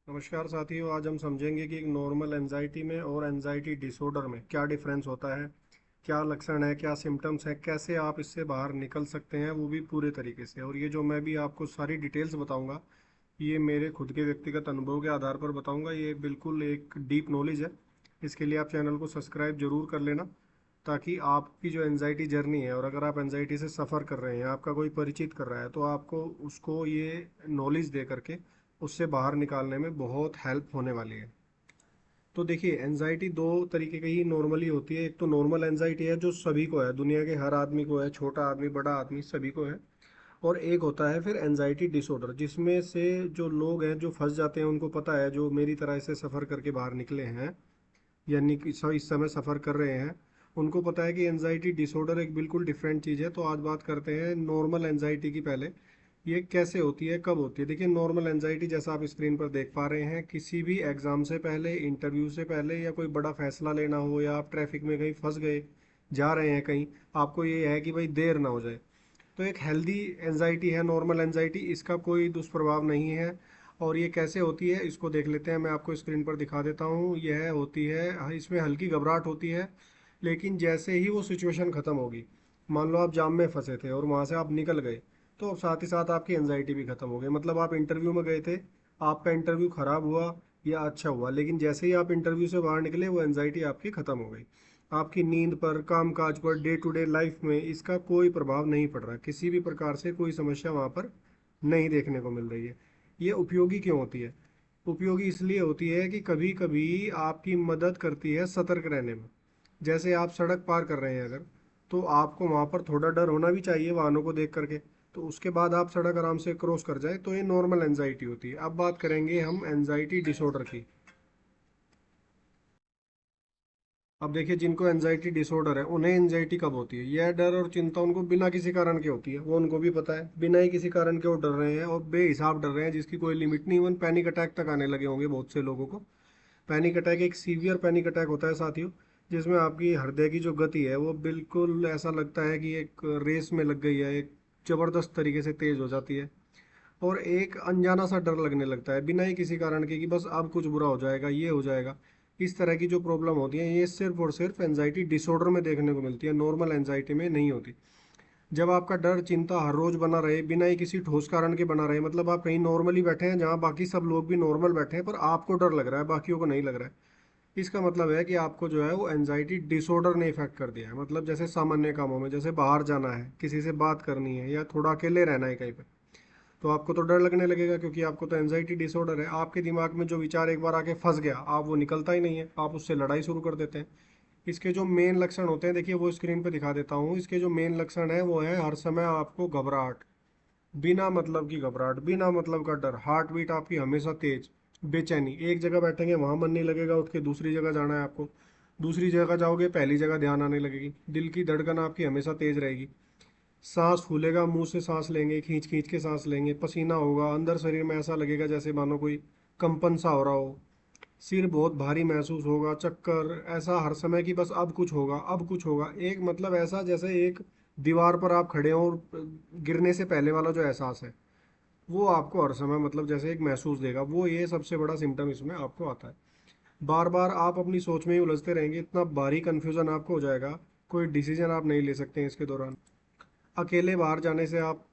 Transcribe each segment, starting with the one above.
नमस्कार साथियों। आज हम समझेंगे कि एक नॉर्मल एंजाइटी में और एंजाइटी डिसऑर्डर में क्या डिफरेंस होता है, क्या लक्षण है, क्या सिम्टम्स हैं, कैसे आप इससे बाहर निकल सकते हैं, वो भी पूरे तरीके से। और ये जो मैं भी आपको सारी डिटेल्स बताऊंगा, ये मेरे खुद के व्यक्तिगत अनुभव के आधार पर बताऊंगा। ये बिल्कुल एक डीप नॉलेज है। इसके लिए आप चैनल को सब्सक्राइब जरूर कर लेना, ताकि आपकी जो एनजाइटी जर्नी है, और अगर आप एनजाइटी से सफ़र कर रहे हैं, आपका कोई परिचित कर रहा है, तो आपको उसको ये नॉलेज दे करके उससे बाहर निकालने में बहुत हेल्प होने वाली है। तो देखिए, एनजाइटी दो तरीके की ही नॉर्मली होती है। एक तो नॉर्मल एनजाइटी है जो सभी को है, दुनिया के हर आदमी को है, छोटा आदमी बड़ा आदमी सभी को है। और एक होता है फिर एनजाइटी डिसऑर्डर, जिसमें से जो लोग हैं जो फंस जाते हैं, उनको पता है, जो मेरी तरह से सफ़र करके बाहर निकले हैं, यानी कि इस समय सफ़र कर रहे हैं, उनको पता है कि एनजाइटी डिसऑर्डर एक बिल्कुल डिफरेंट चीज़ है। तो आज बात करते हैं नॉर्मल एनजाइटी की। पहले ये कैसे होती है, कब होती है। देखिए, नॉर्मल एनजाइटी जैसा आप स्क्रीन पर देख पा रहे हैं, किसी भी एग्ज़ाम से पहले, इंटरव्यू से पहले, या कोई बड़ा फैसला लेना हो, या आप ट्रैफिक में कहीं फंस गए, जा रहे हैं कहीं, आपको ये है कि भाई देर ना हो जाए, तो एक हेल्दी एनजाइटी है नॉर्मल एनजाइटी। इसका कोई दुष्प्रभाव नहीं है। और ये कैसे होती है इसको देख लेते हैं। मैं आपको स्क्रीन पर दिखा देता हूँ। यह होती है, इसमें हल्की घबराहट होती है, लेकिन जैसे ही वो सिचुएशन ख़त्म होगी, मान लो आप जाम में फंसे थे और वहाँ से आप निकल गए, तो अब साथ ही साथ आपकी एनजाइटी भी ख़त्म हो गई। मतलब आप इंटरव्यू में गए थे, आपका इंटरव्यू ख़राब हुआ या अच्छा हुआ, लेकिन जैसे ही आप इंटरव्यू से बाहर निकले, वो एनजाइटी आपकी ख़त्म हो गई। आपकी नींद पर, काम काज पर, डे टू डे लाइफ में इसका कोई प्रभाव नहीं पड़ रहा। किसी भी प्रकार से कोई समस्या वहाँ पर नहीं देखने को मिल रही है। ये उपयोगी क्यों होती है? उपयोगी इसलिए होती है कि कभी कभी आपकी मदद करती है सतर्क रहने में। जैसे आप सड़क पार कर रहे हैं अगर, तो आपको वहाँ पर थोड़ा डर होना भी चाहिए वाहनों को देख करके। तो उसके बाद आप सड़क आराम से क्रॉस कर जाए, तो ये नॉर्मल एनजाइटी होती है। अब बात करेंगे हम एनजाइटी डिसऑर्डर की। अब देखिए, जिनको एनजाइटी डिसऑर्डर है, उन्हें एनजाइटी कब होती है? यह डर और चिंता उनको बिना किसी कारण के होती है। वो उनको भी पता है, बिना ही किसी कारण के वो डर रहे हैं, और बेहिसाब डर रहे हैं, जिसकी कोई लिमिट नहीं। इवन पैनिक अटैक तक आने लगे होंगे बहुत से लोगों को। पैनिक अटैक एक सीवियर पैनिक अटैक होता है साथियों, जिसमें आपकी हृदय की जो गति है, वो बिल्कुल ऐसा लगता है कि एक रेस में लग गई है, एक ज़बरदस्त तरीके से तेज़ हो जाती है। और एक अनजाना सा डर लगने लगता है बिना ही किसी कारण के, कि बस अब कुछ बुरा हो जाएगा, ये हो जाएगा। इस तरह की जो प्रॉब्लम होती है, ये सिर्फ और सिर्फ एनजाइटी डिसऑर्डर में देखने को मिलती है, नॉर्मल एनजाइटी में नहीं होती। जब आपका डर चिंता हर रोज बना रहे, बिना ही किसी ठोस कारण के बना रहे, मतलब आप कहीं नॉर्मली बैठे हैं जहाँ बाकी सब लोग भी नॉर्मल बैठे हैं, पर आपको डर लग रहा है, बाकियों को नहीं लग रहा है, इसका मतलब है कि आपको जो है वो एनजाइटी डिसऑर्डर ने इफेक्ट कर दिया है। मतलब जैसे सामान्य कामों में, जैसे बाहर जाना है, किसी से बात करनी है, या थोड़ा अकेले रहना है कहीं पे, तो आपको तो डर लगने लगेगा, क्योंकि आपको तो एनजाइटी डिसऑर्डर है। आपके दिमाग में जो विचार एक बार आके फंस गया, आप वो निकलता ही नहीं है, आप उससे लड़ाई शुरू कर देते हैं। इसके जो मेन लक्षण होते हैं, देखिए वो स्क्रीन पे दिखा देता हूँ। इसके जो मेन लक्षण है वो है, हर समय आपको घबराहट, बिना मतलब की घबराहट, बिना मतलब का डर, हार्ट बीट आपकी हमेशा तेज, बेचैनी, एक जगह बैठेंगे वहां मन नहीं लगेगा, उठ के दूसरी जगह जाना है आपको, दूसरी जगह जाओगे पहली जगह ध्यान आने लगेगी, दिल की धड़कन आपकी हमेशा तेज रहेगी, सांस फूलेगा, मुंह से सांस लेंगे, खींच खींच के सांस लेंगे, पसीना होगा, अंदर शरीर में ऐसा लगेगा जैसे मानो कोई कंपन सा हो रहा हो, सिर बहुत भारी महसूस होगा, चक्कर, ऐसा हर समय कि बस अब कुछ होगा, अब कुछ होगा। एक मतलब ऐसा जैसे एक दीवार पर आप खड़े हो, और गिरने से पहले वाला जो एहसास है, वो आपको हर समय मतलब जैसे एक महसूस देगा। वो ये सबसे बड़ा सिम्टम इसमें आपको आता है। बार बार आप अपनी सोच में ही उलझते रहेंगे, इतना भारी कंफ्यूजन आपको हो जाएगा, कोई डिसीजन आप नहीं ले सकते हैं इसके दौरान। अकेले बाहर जाने से आप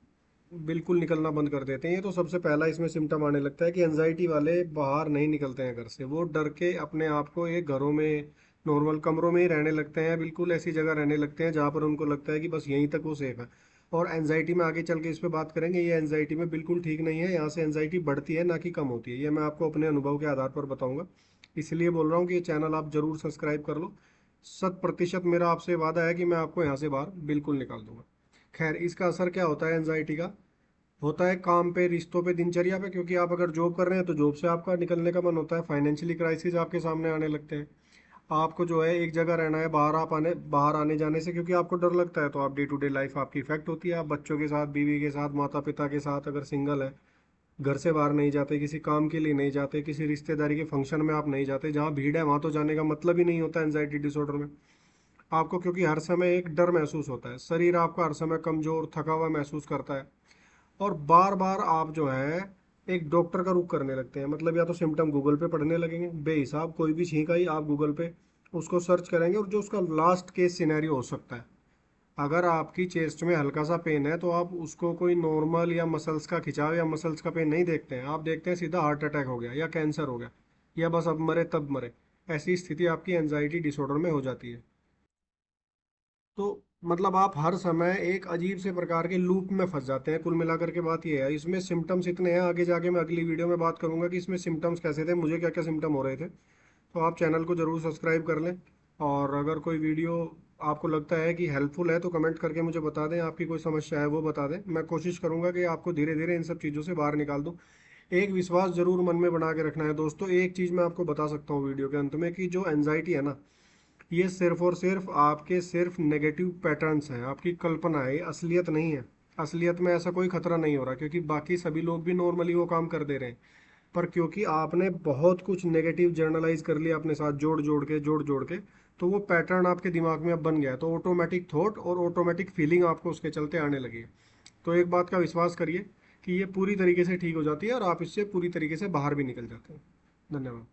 बिल्कुल निकलना बंद कर देते हैं। ये तो सबसे पहला इसमें सिम्टम आने लगता है कि एनजाइटी वाले बाहर नहीं निकलते हैं घर से। वो डर के अपने आप को एक घरों में, नॉर्मल कमरों में ही रहने लगते हैं, बिल्कुल ऐसी जगह रहने लगते हैं जहाँ पर उनको लगता है कि बस यहीं तक वो सेफ है। और एनजाइटी में आगे चल के इस पर बात करेंगे, ये एनजाइटी में बिल्कुल ठीक नहीं है। यहाँ से एनजाइटी बढ़ती है, ना कि कम होती है। ये मैं आपको अपने अनुभव के आधार पर बताऊंगा, इसलिए बोल रहा हूँ कि ये चैनल आप जरूर सब्सक्राइब कर लो। 100% मेरा आपसे वादा है कि मैं आपको यहाँ से बाहर बिल्कुल निकाल दूंगा। खैर, इसका असर क्या होता है एनजाइटी का? होता है काम पे, रिश्तों पे, दिनचर्या पे। क्योंकि आप अगर जॉब कर रहे हैं तो जॉब से आपका निकलने का मन होता है, फाइनेंशियली क्राइसिस आपके सामने आने लगते हैं। आपको जो है एक जगह रहना है, बाहर आने जाने से क्योंकि आपको डर लगता है, तो आप डे टू डे लाइफ आपकी इफेक्ट होती है। आप बच्चों के साथ, बीवी के साथ, माता पिता के साथ, अगर सिंगल है, घर से बाहर नहीं जाते, किसी काम के लिए नहीं जाते, किसी रिश्तेदारी के फंक्शन में आप नहीं जाते, जहाँ भीड़ है वहाँ तो जाने का मतलब ही नहीं होता एनजाइटी डिसऑर्डर में आपको। क्योंकि हर समय एक डर महसूस होता है, शरीर आपका हर समय कमजोर, थका हुआ महसूस करता है, और बार बार आप जो है एक डॉक्टर का रुख करने लगते हैं। मतलब या तो सिम्टम गूगल पे पढ़ने लगेंगे बेहिसाब, कोई भी छींक आई आप गूगल पे उसको सर्च करेंगे, और जो उसका लास्ट केस सिनेरियो हो सकता है, अगर आपकी चेस्ट में हल्का सा पेन है तो आप उसको कोई नॉर्मल या मसल्स का खिंचाव या मसल्स का पेन नहीं देखते हैं, आप देखते हैं सीधा हार्ट अटैक हो गया या कैंसर हो गया या बस अब मरे तब मरे। ऐसी स्थिति आपकी एनजाइटी डिसऑर्डर में हो जाती है। तो मतलब आप हर समय एक अजीब से प्रकार के लूप में फंस जाते हैं। कुल मिलाकर के बात ये है, इसमें सिम्टम्स इतने हैं, आगे जाके मैं अगली वीडियो में बात करूंगा कि इसमें सिम्टम्स कैसे थे, मुझे क्या क्या सिम्टम हो रहे थे। तो आप चैनल को ज़रूर सब्सक्राइब कर लें। और अगर कोई वीडियो आपको लगता है कि हेल्पफुल है तो कमेंट करके मुझे बता दें, आपकी कोई समस्या है वो बता दें, मैं कोशिश करूंगा कि आपको धीरे धीरे इन सब चीज़ों से बाहर निकाल दूं। एक विश्वास जरूर मन में बना के रखना है दोस्तों। एक चीज़ मैं आपको बता सकता हूँ वीडियो के अंत में, कि जो एनजाइटी है ना, ये सिर्फ और सिर्फ आपके सिर्फ नेगेटिव पैटर्न्स हैं, आपकी कल्पना है, ये असलियत नहीं है। असलियत में ऐसा कोई खतरा नहीं हो रहा, क्योंकि बाकी सभी लोग भी नॉर्मली वो काम कर दे रहे हैं। पर क्योंकि आपने बहुत कुछ नेगेटिव जर्नलाइज कर लिया अपने साथ, जोड़ जोड़ के, तो वो पैटर्न आपके दिमाग में अब बन गया है, तो ऑटोमेटिक थॉट और ऑटोमेटिक फीलिंग आपको उसके चलते आने लगी है। तो एक बात का विश्वास करिए कि ये पूरी तरीके से ठीक हो जाती है और आप इससे पूरी तरीके से बाहर भी निकल जाते हैं। धन्यवाद।